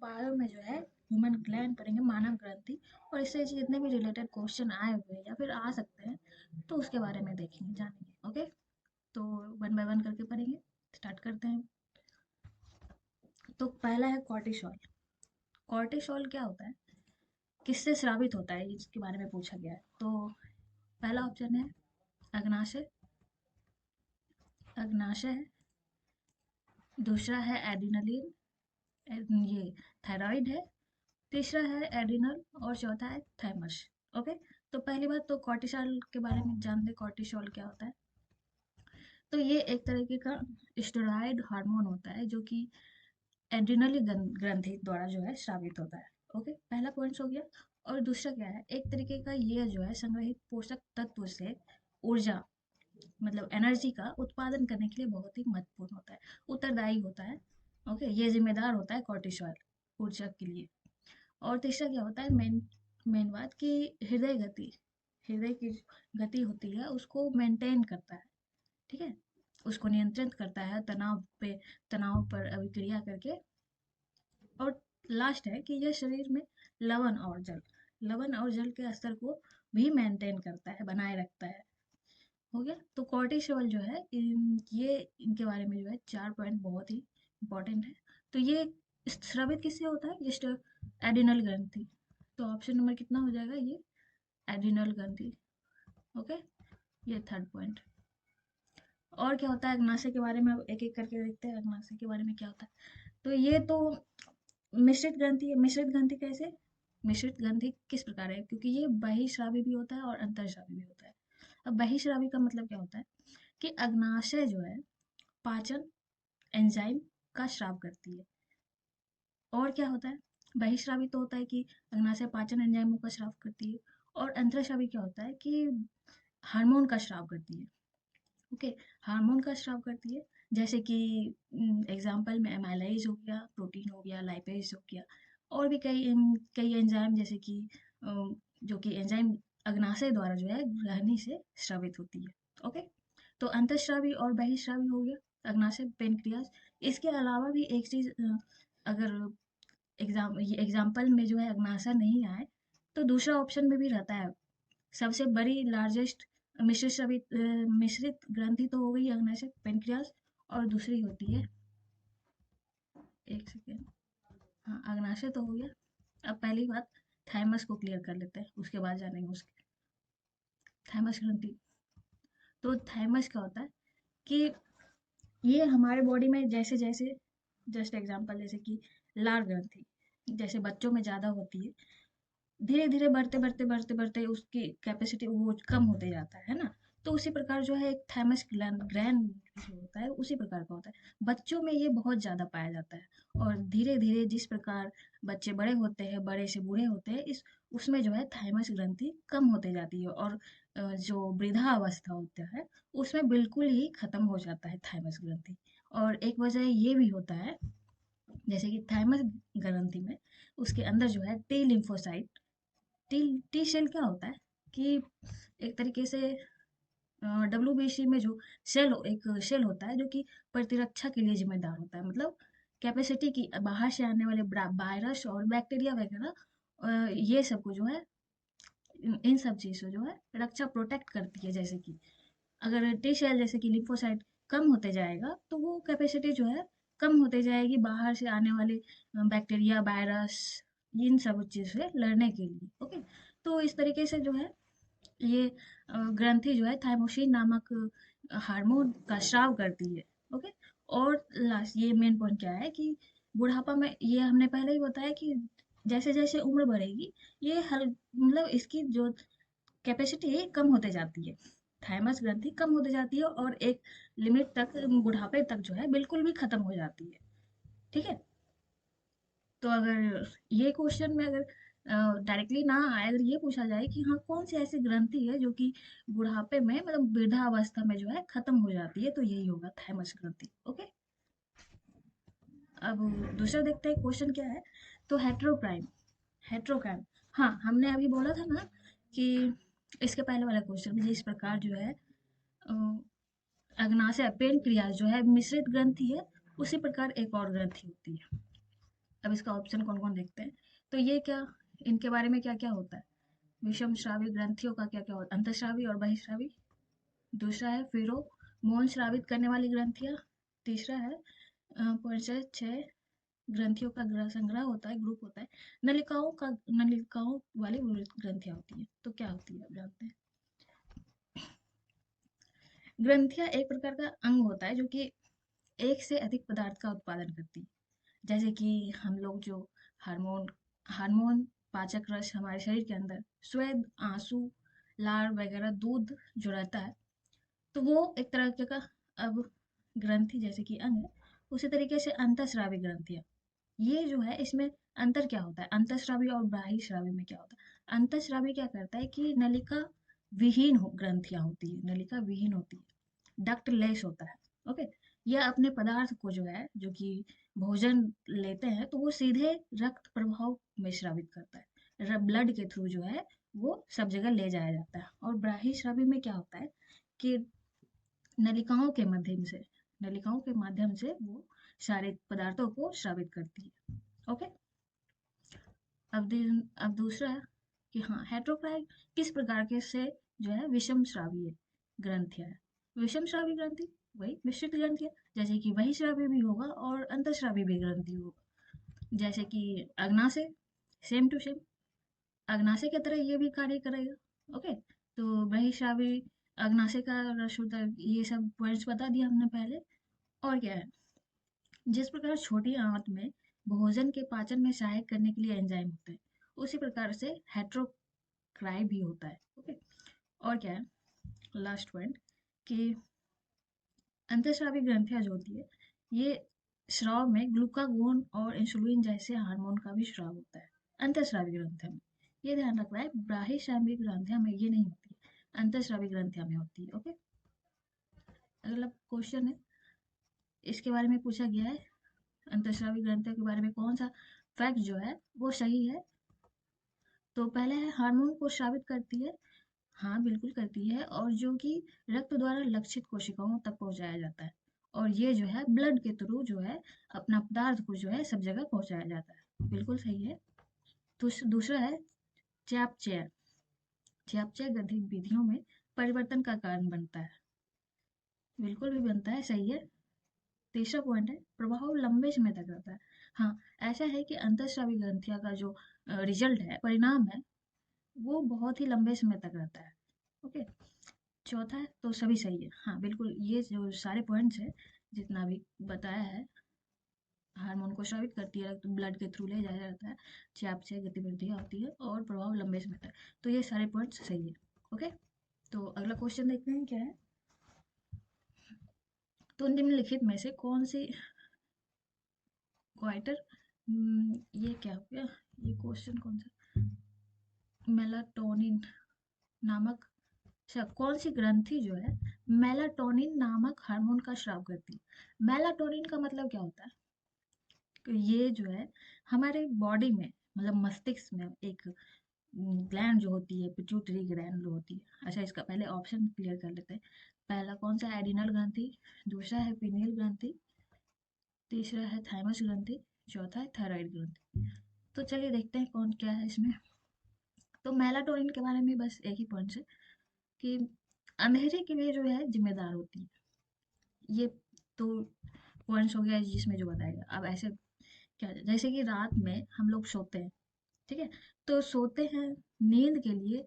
Bio में जो है ह्यूमन ग्लैंड पढ़ेंगे, मानव ग्रंथि, और इससे जितने भी रिलेटेड क्वेश्चन आए हुए हैं या फिर आ सकते हैं तो उसके बारे में देखेंगे, जानेंगे। ओके, तो वन बाय वन करके पढ़ेंगे। स्टार्ट करते हैं। तो पहला है कॉर्टिसोल। कॉर्टिसोल क्या होता है, किससे स्रावित होता है, इसके बारे में पूछा गया है। तो पहला ऑप्शन है अग्नाशय, अग्नाशय है। दूसरा है एड्रिनलिन, ये थायराइड है। तीसरा है एड्रिनल और चौथा है थाइमस। ओके, तो पहली बात तो कॉर्टिसोल के बारे में जानते हैं, कॉर्टिसोल क्या होता है। तो ये एक तरीके का स्टेरॉयड हार्मोन होता है जो कि एड्रिनल ग्रंथि द्वारा जो है स्रावित होता है। ओके, पहला पॉइंट हो गया। और दूसरा क्या है, एक तरीके का ये जो है संग्रहित पोषक तत्व से ऊर्जा, मतलब एनर्जी का उत्पादन करने के लिए बहुत ही महत्वपूर्ण होता है, उत्तरदायी होता है। ओके, ये जिम्मेदार होता है कॉर्टिसोल ऊर्जा के लिए। और तीसरा क्या होता है, मेन मेन बात कि हृदय गति, हृदय की गति होती है उसको मेंटेन करता है। ठीक है, उसको नियंत्रित करता है तनाव पर अभिक्रिया करके। और लास्ट है कि यह शरीर में लवण और जल के स्तर को भी मेंटेन करता है, बनाए रखता है। हो गया। तो कॉर्टिसोल जो है ये इनके बारे में जो है 4 पॉइंट बहुत ही इंपॉर्टेंट है। तो ये स्रावित किससे होता है, जस्ट एड्रिनल ग्रंथि। तो ऑप्शन नंबर कितना हो जाएगा, ये एड्रिनल ग्रंथि। ओके, ये थर्ड पॉइंट। और क्या होता है अग्नाशय के बारे में, एक एक करके देखते हैं अग्नाशय के बारे में क्या होता है। तो ये तो मिश्रित ग्रंथि है। मिश्रित ग्रंथि कैसे, मिश्रित ग्रंथि किस प्रकार है, क्योंकि ये बहिस्रावी भी होता है और अंतर्स्रावी भी होता है। अब बहिस्रावी का मतलब क्या होता है कि अग्नाशय जो है पाचन एंजाइम का स्राव करती है। और क्या होता है, बहिस्रावी तो होता है कि अग्नाशय पाचन एंजाइमों का स्राव करती है। और अंतर्स्रावी क्या होता है कि हार्मोन का स्राव करती है। ओके, हार्मोन का स्राव करती है, जैसे कि एग्जाम्पल में एमाइलेज हो गया, प्रोटीन हो गया, लाइपेज हो गया, और भी कई एंजाइम, जैसे कि जो कि एंजाइम अग्नाशय द्वारा जो है ग्रहणी से स्रावित होती है। ओके, तो अंतःस्रावी और बहिस्रावी हो गया अग्नाशय पेनक्रियाज। इसके अलावा भी एक चीज, अगर एग्जाम्पल में जो है अग्नाशय नहीं आए तो दूसरा ऑप्शन में भी रहता है। सबसे बड़ी लार्जेस्ट मिश्रित ग्रंथि तो हो गई अग्नाशय पेनक्रियाज, और दूसरी होती है, एक सेकेंड, हाँ अग्नाशय तो हो गया। अब पहली बात थाइमस को क्लियर कर लेते हैं, उसके बाद जानेंगे उसके थाइमस ग्रंथि। तो थाइमस क्या होता है कि ये हमारे बॉडी में जैसे जैसे, जस्ट एग्जांपल जैसे कि लार ग्रंथि जैसे बच्चों में ज़्यादा होती है, धीरे धीरे बढ़ते उसकी कैपेसिटी वो कम होते जाता है ना। तो उसी प्रकार जो है एक थाइमस ग्लैंड जो होता है उसी प्रकार का होता है, बच्चों में ये बहुत ज़्यादा पाया जाता है। और धीरे धीरे जिस प्रकार बच्चे बड़े होते हैं, बड़े से बूढ़े होते हैं, इस उसमें जो है थाइमस ग्रंथि कम होते जाती है। और जो वृद्धावस्था होता है उसमें बिल्कुल ही खत्म हो जाता है थाइमस ग्रंथि। और एक वजह ये भी होता है, जैसे कि थाइमस ग्रंथि में उसके अंदर जो है T lymphocyte, T T cell क्या होता है कि एक तरीके से डब्ल्यूबीसी में जो एक सेल होता है जो कि प्रतिरक्षा के लिए जिम्मेदार होता है, मतलब कैपेसिटी की बाहर से आने वाले वायरस और बैक्टीरिया वगैरह, ये सब को जो है इन सब चीज़ से जो है रक्षा प्रोटेक्ट करती है। जैसे कि अगर टी सेल जैसे कि लिम्फोसाइट कम होते जाएगा तो वो कैपेसिटी जो है कम होते जाएगी बाहर से आने वाले बैक्टीरिया वायरस इन सब चीज़ से लड़ने के लिए। ओके, तो इस तरीके से जो है ये ग्रंथि जो है थाइमोसिन नामक हार्मोन का स्राव करती है। ओके, और लास्ट ये मेन पॉइंट क्या है कि बुढ़ापा में, ये हमने पहले ही बताया कि जैसे जैसे उम्र बढ़ेगी ये हल मतलब इसकी जो कैपेसिटी है कम होते जाती है, थाइमस ग्रंथि कम होते जाती है और एक लिमिट तक बुढ़ापे तक जो है बिल्कुल भी खत्म हो जाती है। ठीक है, तो अगर ये क्वेश्चन में अगर डायरेक्टली ना आए, अगर ये पूछा जाए कि हाँ कौन सी ऐसी ग्रंथि है जो कि बुढ़ापे में मतलब वृद्धावस्था में जो है खत्म हो जाती है, तो यही होगा थाइमस ग्रंथि। ओके, अब दूसरा देखते हैं क्वेश्चन क्या है। तो हेट्रोक्राइम, हेट्रोक्राइम, हाँ हमने अभी बोला था ना कि इसके पहले वाला क्वेश्चन में जिस प्रकार जो है अ, अग्नाशय पेनक्रियाज जो है मिश्रित ग्रंथि है, उसी प्रकार एक और ग्रंथि होती है। अब इसका ऑप्शन कौन कौन देखते हैं। तो ये क्या, इनके बारे में क्या क्या होता है। विषम श्रावी ग्रंथियों का क्या क्या होता है, अंतःस्रावी और बहिःस्रावी। दूसरा है फेरोमोन स्रावित करने वाली ग्रंथियां। तीसरा है परिचय 6 ग्रंथियों का संग्रह होता है, ग्रुप होता है। नलिकाओं वाली ग्रंथियां होती है। तो क्या होती है, अब जानते हैं। ग्रंथियां एक प्रकार का अंग होता है जो कि एक से अधिक पदार्थ का उत्पादन करती है। जैसे कि हम लोग जो हार्मोन हार्मोन पाचक रस हमारे शरीर के अंदर, स्वेद, आंसू, लार वगैरह, दूध जो रहता है, तो वो एक तरह का अब ग्रंथि जैसे कि अंग है। उसी तरीके से अंतःस्रावी ग्रंथियां, ये जो है इसमें अंतर क्या होता है, अंतःस्रावी और बाह्यस्रावी में क्या होता है। अंतःस्रावी क्या करता है कि नलिका विहीन ग्रंथियां होती है, नलिका विहीन होती है, डक्ट लेस होता है। ओके, यह अपने पदार्थ को जो है, जो कि भोजन लेते हैं, तो वो सीधे रक्त प्रभाव में स्रावित करता है, ब्लड के थ्रू जो है वो सब जगह ले जाया जाता है। और बाह्यस्रावी में क्या होता है कि नलिकाओं के माध्यम से वो सारे पदार्थों को स्रावित करती है। ओके, अब दूसरा है कि हाँ, हेट्रोक्राई किस प्रकार के से जो है विषम श्रावी ग्रंथियां है। विषम श्रावी ग्रंथि वही मिश्रित ग्रंथि है, जैसे कि वही श्रावी भी होगा और अंतःस्रावी भी ग्रंथि होगा। जैसे कि अग्नाशय, सेम टू सेम अग्नाशय की तरह ये भी कार्य करेगा। ओके, तो वही श्रावी, अग्नाशय का रसोदर, ये सब पॉइंट्स बता दिया हमने पहले। और क्या है, जिस प्रकार छोटी आंत में भोजन के पाचन में सहायक करने के लिए एंजाइम होते हैं, उसी प्रकार से हेट्रोक्राई भी होता है। ओके, और क्या है, लास्ट पॉइंट कि अंतःस्रावी ग्रंथियां जो होती है, ये स्राव में ग्लूकागोन और इंसुलिन जैसे हार्मोन का भी स्राव होता है अंतःस्रावी ग्रंथियों में। ये ध्यान रखना है, बाह्यस्रावी ग्रंथियों में ये नहीं होती है, अंतःस्रावी ग्रंथियों में होती है। ओके, अगला क्वेश्चन है, इसके बारे में पूछा गया है, अंतःस्रावी ग्रंथियों के बारे में कौन सा फैक्ट जो है वो सही है। तो पहला है, हार्मोन को स्रावित करती है। हाँ, बिल्कुल करती है, और जो कि रक्त द्वारा लक्षित कोशिकाओं तक पहुंचाया जाता है। और ये जो है ब्लड के थ्रू जो है अपना पदार्थ को जो है सब जगह पहुंचाया जाता है, बिल्कुल सही है। दूसरा है, चयापचय। चयापचय गतिविधियों में परिवर्तन का कारण बनता है, बिल्कुल भी बनता है, सही है। तीसरा पॉइंट है, प्रभाव लंबे समय तक रहता है। हाँ, ऐसा है कि अंतःस्रावी ग्रंथियां का जो रिजल्ट है, परिणाम है, वो बहुत ही लंबे समय तक रहता है। ओके, चौथा है, तो सभी सही है। हाँ, बिल्कुल, ये जो सारे पॉइंट्स है जितना भी बताया है, हार्मोन को स्रावित करती है, तो ब्लड के थ्रू ले जाया जाता है, चयापचय गतिविधियाँ होती है, और प्रभाव लंबे समय तक, तो ये सारे पॉइंट्स सही है। ओके, तो अगला क्वेश्चन देखते हैं क्या है। तो निम्नलिखित में से कौन सी क्वाइटर, ये क्या हो गया, ये क्वेश्चन कौन सा, मेलाटोनिन नामक, अच्छा, कौन सी ग्रंथि जो है मेलाटोनिन नामक हार्मोन का स्राव करती है। मेलाटोनिन का मतलब क्या होता है कि ये जो है हमारे बॉडी में, मतलब मस्तिष्क में एक ग्लैंड जो होती है, पिट्यूटरी ग्लैंड जो होती है। अच्छा, इसका पहले ऑप्शन क्लियर कर लेते हैं। पहला कौन सा, एडिनल ग्रंथि। दूसरा है पीनियल ग्रंथि। तीसरा है थाइमस ग्रंथि। चौथा है थायराइड ग्रंथि। तो चलिए देखते हैं कौन क्या है इसमें। तो मेलाटोनिन के बारे में बस एक ही पॉइंट है कि अंधेरे के लिए जो है जिम्मेदार होती है। ये तो पॉइंट्स हो गया जिसमें जो बताएगा। अब ऐसे क्या, जैसे कि रात में हम लोग सोते हैं, ठीक है, तो सोते हैं, नींद के लिए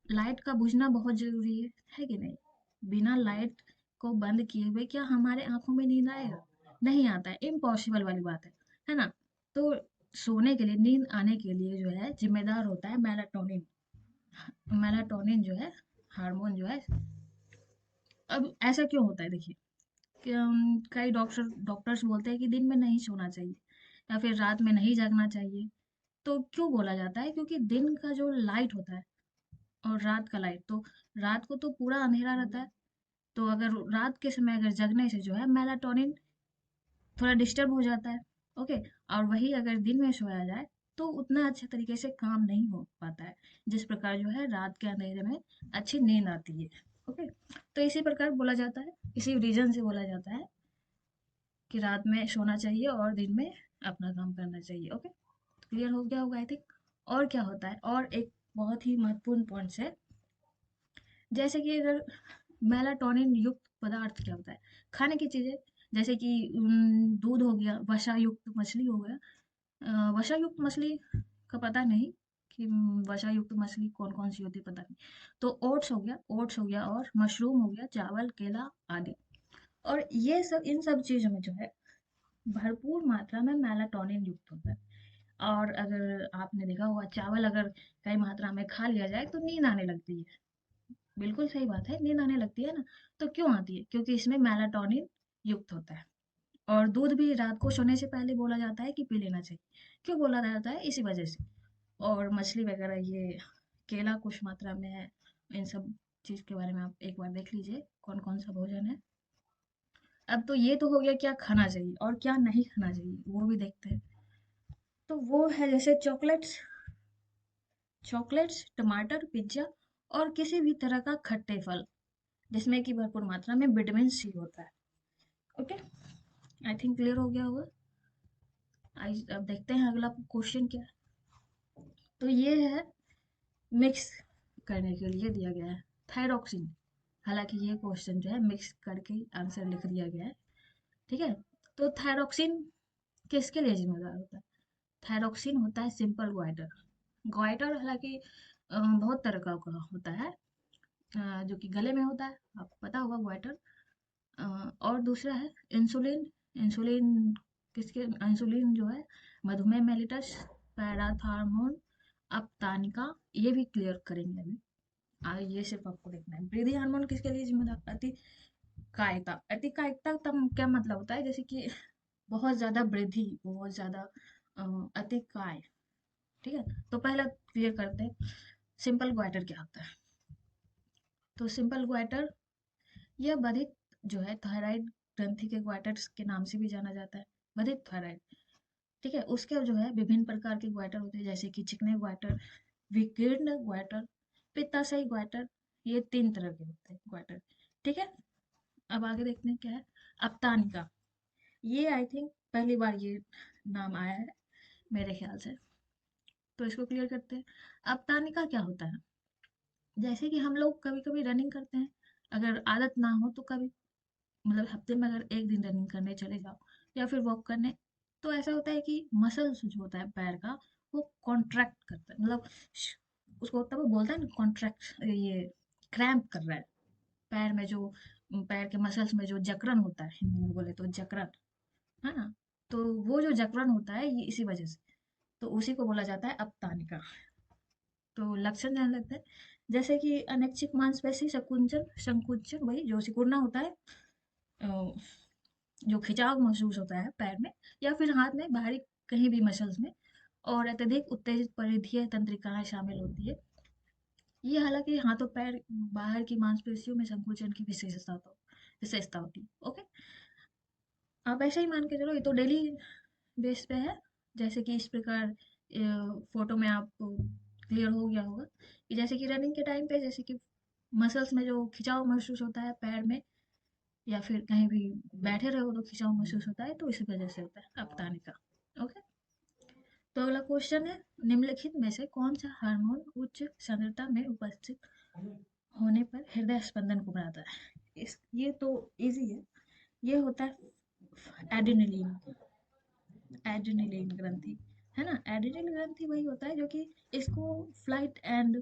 लाइट का बुझना बहुत जरूरी है कि नहीं। बिना लाइट को बंद किए हुए क्या हमारे आंखों में नींद आएगा, नहीं आता है, इम्पॉसिबल वाली बात है ना। तो सोने के लिए, नींद आने के लिए जो है जिम्मेदार होता है मेलाटोनिन। मेलाटोनिन जो है हार्मोन जो है, अब ऐसा क्यों होता है देखिए, कि कई डॉक्टर्स बोलते हैं कि दिन में नहीं सोना चाहिए या फिर रात में नहीं जागना चाहिए। तो क्यों बोला जाता है, क्योंकि दिन का जो लाइट होता है और रात का लाइट, तो रात को तो पूरा अंधेरा रहता है, तो अगर रात के समय अगर जगने से जो है मेलाटोनिन थोड़ा डिस्टर्ब हो जाता है। ओके, और वही अगर दिन में सोया जाए तो उतना अच्छे तरीके से काम नहीं हो पाता है, जिस प्रकार जो है रात के अंधेरे में अच्छी नींद आती है। ओके, तो इसी प्रकार बोला जाता है, इसी रीजन से बोला जाता है कि रात में सोना चाहिए और दिन में अपना काम करना चाहिए। ओके, क्लियर हो गया होगा आई थिंक। और क्या होता है, और एक बहुत ही महत्वपूर्ण पॉइंट्स है, जैसे कि अगर मेलाटोनिन युक्त पदार्थ क्या होता है, खाने की चीजें, जैसे कि दूध हो गया, वसा युक्त मछली हो गया। वसा युक्त मछली का पता नहीं कि वसा युक्त मछली कौन कौन सी होती है, पता नहीं। तो ओट्स हो गया, ओट्स हो गया, और मशरूम हो गया, चावल, केला आदि। और ये सब, इन सब चीजों में जो है भरपूर मात्रा में मेलाटोनिन युक्त होता है। और अगर आपने देखा होगा, चावल अगर कई मात्रा में खा लिया जाए तो नींद आने लगती है। बिल्कुल सही बात है, नींद आने लगती है ना। तो क्यों आती है? क्योंकि इसमें मेलाटोनिन युक्त होता है। और दूध भी रात को सोने से पहले बोला जाता है कि पी लेना चाहिए। क्यों बोला जाता है? इसी वजह से। और मछली वगैरह, ये केला कुछ मात्रा में है। इन सब चीज के बारे में आप एक बार देख लीजिए कौन कौन सा भोजन है। अब तो ये तो हो गया क्या खाना चाहिए और क्या नहीं खाना चाहिए, वो भी देखते हैं। तो वो है जैसे चॉकलेट्स, चॉकलेट्स, टमाटर, पिज्जा, और किसी भी तरह का खट्टे फल जिसमें कि भरपूर मात्रा में विटामिन सी होता है। ओके, आई थिंक क्लियर हो गया होगा। आई अब देखते हैं अगला क्वेश्चन क्या है। तो ये है, मिक्स करने के लिए दिया गया है थायरोक्सिन। हालांकि ये क्वेश्चन जो है मिक्स करके आंसर लिख दिया गया है, ठीक है। तो थायरोक्सिन किसके लिए जिम्मेदार होता है? थायरोक्सिन होता है सिंपल ग्वाइटर। ग्वाइटर हालांकि बहुत तरह का होता है, जो कि गले में होता है, आपको पता होगा ग्वाइटर। और दूसरा है इंसुलिन। इंसुलिन किसके, इंसुलिन जो है मधुमेह मेलिटस, पैराथार्मोन, अपतानिका, ये भी क्लियर करेंगे अभी। ये सिर्फ आपको देखना है। वृद्धि हार्मोन किसके लिए जिम्मेदार? अतिकायता। अतिकायता तब क्या मतलब होता है? जैसे कि बहुत ज्यादा वृद्धि, बहुत ज्यादा अतिकाय, ठीक है। तो पहला क्लियर करते हैं, सिंपल ग्वाइटर क्या होता है। तो सिंपल ग्वाइटर, यह बाधित जो है थायराइड ग्रंथि के ग्वाइटर के नाम से भी जाना जाता है, बाधित थायराइड, ठीक है। उसके जो है विभिन्न प्रकार के ग्वाइटर होते हैं, जैसे कि चिकने ग्वाइटर, विकीर्ण ग्वाइटर, पित्ताशयी ग्वाइटर। ये 3 तरह के होते हैं ग्वाइटर, ठीक है। अब आगे देखते हैं क्या है, अपतानिका। ये आई थिंक पहली बार ये नाम आया है मेरे ख्याल से। तो इसको क्लियर करते हैं। अपतानिका क्या होता है? जैसे कि हम लोग कभी कभी रनिंग करते हैं, अगर आदत ना हो तो कभी, मतलब हफ्ते में अगर एक दिन रनिंग करने चले जाओ या फिर वॉक करने, तो ऐसा होता है कि मसल्स जो होता है पैर का, वो कॉन्ट्रैक्ट करता है, मतलब उसको तब वो बोलता है ना कॉन्ट्रैक्ट, ये क्रैम्प कर रहा है पैर में, जो पैर के मसल्स में जो जकड़न होता है, हिंदी में बोले तो जकड़न, है ना। तो वो जो जकड़न होता है ये इसी वजह से, तो उसी को बोला जाता है अपतानिका। तो लक्षण जान लेते हैं, जैसे कि अनैच्छिक मांसपेशी संकुचन, संकुचन वही जो सिकुड़ना होता है, अ, जो खिंचाव महसूस होता है पैर में या फिर हाथ में, बाहरी कहीं भी मसल्स में। और अत्यधिक उत्तेजित परिधीय तंत्रिकाएं शामिल होती है। ये हालांकि हाथों पैर बाहर की मांसपेशियों में संकुचन की विशेषता होती है। ओके, आप ऐसे ही मान के चलो, ये तो डेली बेस पे है। जैसे कि इस प्रकार फोटो में आप क्लियर हो गया होगा कि जैसे कि रनिंग के टाइम पे, जैसे कि मसल्स में जो खिंचाव महसूस होता है पैर में, या फिर कहीं भी बैठे रहो तो खिंचाव महसूस होता है, तो इसी वजह से होता है अपताने का। ओके, तो अगला क्वेश्चन है, निम्नलिखित में से कौन सा हार्मोन उच्च सांद्रता में उपस्थित होने पर हृदय स्पंदन को बढ़ाता है? इस ये तो इजी है, ये होता है एड्रेनलिन। एड्रेनलिन ग्रंथि, है ना। एड्रेनल ग्रंथि वही होता है जो कि इसको फाइट एंड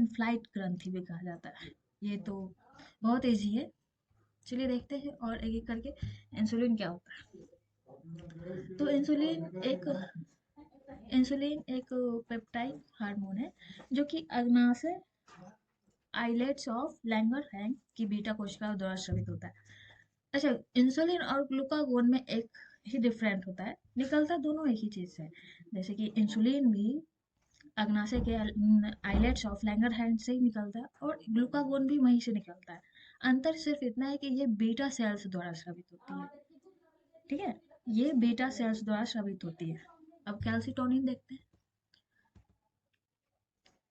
फ्लाइट ग्रंथि भी कहा जाता है। ये तो बहुत इजी है। चलिए देखते हैं और एक एक करके। इंसुलिन क्या होता है? तो इंसुलिन एक पेप्टाइड हार्मोन है, जो कि अग्नाशय आइलेट्स ऑफ लैंगरहैंस की बीटा कोशिकाओं द्वारा स्रावित होता है। अच्छा, इंसुलिन और ग्लूकागोन में एक ही डिफरेंट होता है, निकलता दोनों एक ही चीज से है। जैसे कि इंसुलिन भी अग्नाशय के आइलेट्स ऑफ लैंगरहैंस से ही निकलता है, और ग्लूकागोन भी वहीं से निकलता है। अंतर सिर्फ इतना है कि ये बीटा सेल्स द्वारा स्रावित होती है, ठीक है। ये बीटा सेल्स द्वारा स्रावित होती है। अब कैल्सिटोनिन देखते हैं।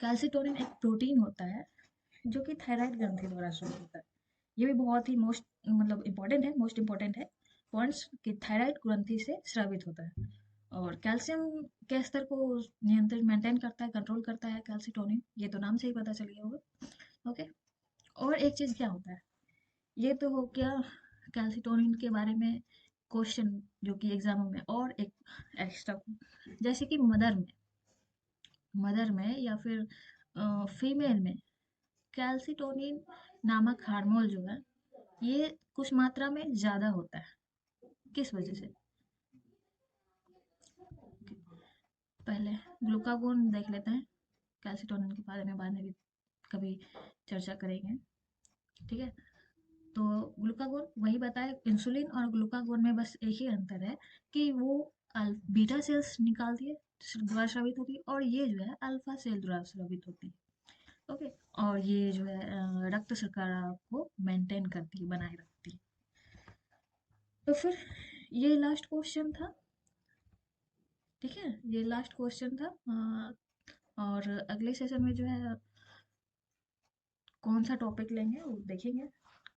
कैल्सिटोनिन एक प्रोटीन होता है जो कि थायराइड ग्रंथि द्वारा स्रावित होता है। ये भी बहुत ही मोस्ट, मतलब इम्पोर्टेंट है, मोस्ट इम्पोर्टेंट है। पॉइंट्स कि थायराइड ग्रंथि से स्रावित होता है। और कैल्शियम के स्तर को नियंत्रित मेंटेन करता है, कंट्रोल करता है कैल्सिटोनिन, ये तो नाम से ही पता चल गया होगा। ओके, और एक चीज़ क्या होता है, ये तो हो गया कैल्सिटोनिन के बारे में क्वेश्चन जो कि एग्जामों में। और एक एक्स्ट्रा, जैसे कि मदर में या फिर फीमेल में कैल्सिटोनिन नामक हार्मोन जो है ये कुछ मात्रा में ज़्यादा होता है। किस वजह से? पहले ग्लूकागोन देख लेते हैं, कैल्सिटोनिन के बारे में बाद में भी कभी चर्चा करेंगे, ठीक है। तो ग्लूकागोन वही बताए, इंसुलिन और ग्लूकागोन में बस एक ही अंतर है कि वो बीटा सेल्स निकालती है, द्वारा स्रावित होती है, और ये जो है अल्फा सेल द्वारा स्रावित होती है। ओके, और ये जो है रक्त शर्करा को मेंटेन करती है, बनाए रखती है। तो फिर ये लास्ट क्वेश्चन था, ठीक है, ये लास्ट क्वेश्चन था। और अगले सेशन में जो है कौन सा टॉपिक लेंगे वो देखेंगे।